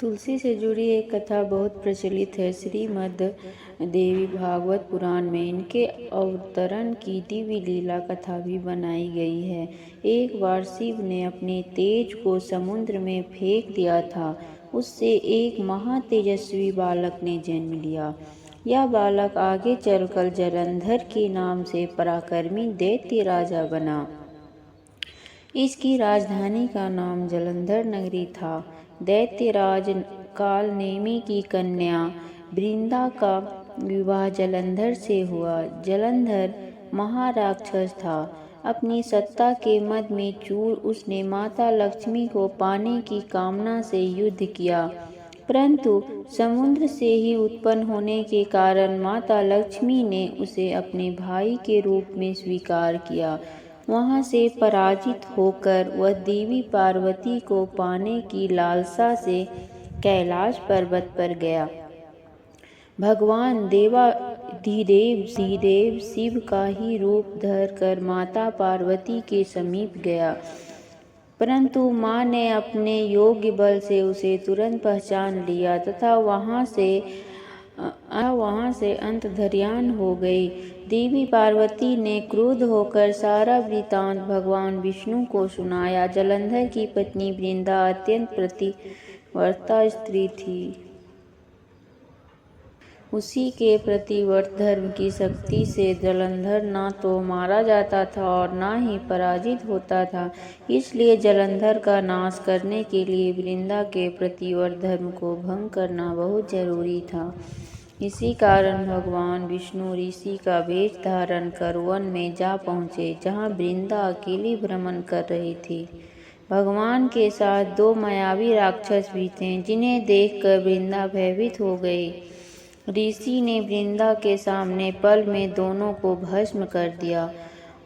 तुलसी से जुड़ी एक कथा बहुत प्रचलित है। श्रीमद् देवी भागवत पुराण में इनके अवतरण की दिव्य लीला कथा भी बनाई गई है। एक बार शिव ने अपने तेज को समुद्र में फेंक दिया था। उससे एक महातेजस्वी बालक ने जन्म लिया। यह बालक आगे चलकर जलंधर के नाम से पराक्रमी दैत्य राजा बना। इसकी राजधानी का नाम जलंधर नगरी था। दैत्यराज कालनेमी की कन्या वृंदा का विवाह जलंधर से हुआ। जलंधर महाराक्षस था। अपनी सत्ता के मद में चूर उसने माता लक्ष्मी को पाने की कामना से युद्ध किया, परंतु समुद्र से ही उत्पन्न होने के कारण माता लक्ष्मी ने उसे अपने भाई के रूप में स्वीकार किया। वहां से पराजित होकर वह देवी पार्वती को पाने की लालसा से कैलाश पर्वत पर गया। भगवान देवाधिदेव शिव का ही रूप धरकर माता पार्वती के समीप गया, परंतु मां ने अपने योग्य बल से उसे तुरंत पहचान लिया तथा वहां से अंतर्ध्यान हो गई। देवी पार्वती ने क्रुद्ध होकर सारा वृत्तांत भगवान विष्णु को सुनाया। जलंधर की पत्नी वृंदा अत्यंत पतिव्रता स्त्री थी। उसी के प्रतिव्रत धर्म की शक्ति से जलंधर न तो मारा जाता था और न ही पराजित होता था। इसलिए जलंधर का नाश करने के लिए वृंदा के प्रतिव्रत धर्म को भंग करना बहुत जरूरी था। इसी कारण भगवान विष्णु ऋषि का वेश धारण कर वन में जा पहुँचे, जहाँ वृंदा अकेली भ्रमण कर रही थी। भगवान के साथ दो मायावी राक्षस भी थे, जिन्हें देखकर वृंदा भयभीत हो गई। ऋषि ने वृंदा के सामने पल में दोनों को भस्म कर दिया।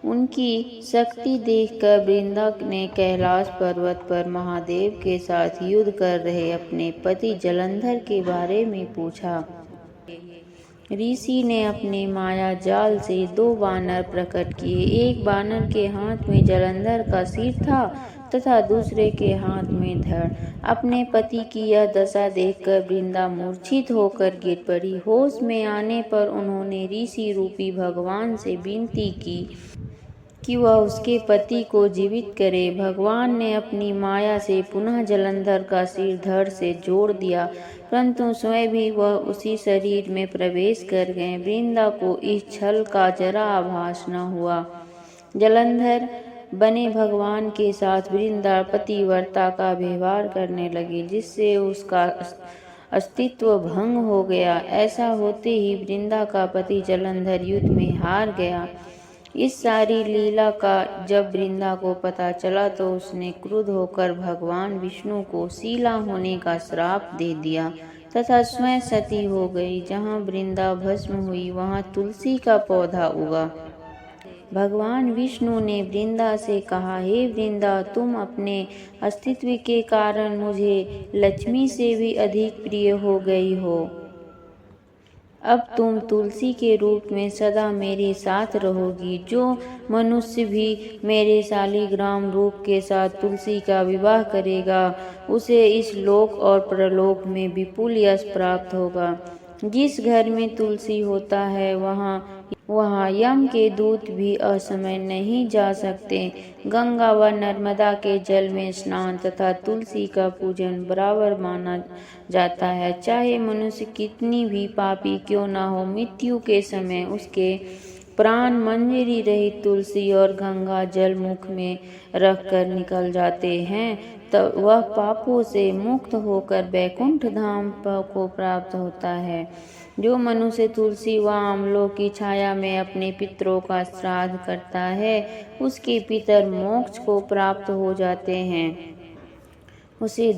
उनकी शक्ति देखकर वृंदा ने कैलाश पर्वत पर महादेव के साथ युद्ध कर रहे अपने पति जलंधर के बारे में पूछा। ऋषि ने अपने माया जाल से दो बानर प्रकट किए। एक बानर के हाथ में जलंधर का सिर था तथा दूसरे के हाथ में धड़। अपने पति की यह दशा देखकर वृंदा मूर्छित होकर गिर पड़ी। होश में आने पर उन्होंने ऋषि रूपी भगवान से विनती की कि वह उसके पति को जीवित करे। भगवान ने अपनी माया से पुनः जलंधर का सिर धड़ से जोड़ दिया, परंतु स्वयं भी वह उसी शरीर में प्रवेश कर गए। वृंदा को इस छल का जरा आभास न हुआ। जलंधर बने भगवान के साथ वृंदा पतिव्रता का व्यवहार करने लगी, जिससे उसका अस्तित्व भंग हो गया। ऐसा होते ही वृंदा का पति जलंधर युद्ध में हार गया। इस सारी लीला का जब वृंदा को पता चला तो उसने क्रुद्ध होकर भगवान विष्णु को शीला होने का श्राप दे दिया तथा स्वयं सती हो गई। जहाँ वृंदा भस्म हुई वहाँ तुलसी का पौधा उगा। भगवान विष्णु ने वृंदा से कहा, हे वृंदा, तुम अपने अस्तित्व के कारण मुझे लक्ष्मी से भी अधिक प्रिय हो गई हो। अब तुम तुलसी के रूप में सदा मेरे साथ रहोगी। जो मनुष्य भी मेरे शालिग्राम रूप के साथ तुलसी का विवाह करेगा, उसे इस लोक और परलोक में विपुल यश प्राप्त होगा। जिस घर में तुलसी होता है वहाँ यम के दूत भी असमय नहीं जा सकते। गंगा व नर्मदा के जल में स्नान तथा तुलसी का पूजन बराबर माना जाता है। चाहे मनुष्य कितनी भी पापी क्यों न हो, मृत्यु के समय उसके प्राण मंजरी रहित तुलसी और गंगा जल मुख में रखकर निकल जाते हैं, तब वह पापों से मुक्त होकर वैकुंठ धाम को प्राप्त होता है। जो मनुष्य तुलसी व आंवलों की छाया में अपने पितरों का श्राद्ध करता है, उसके पितर मोक्ष को प्राप्त हो जाते हैं। उसे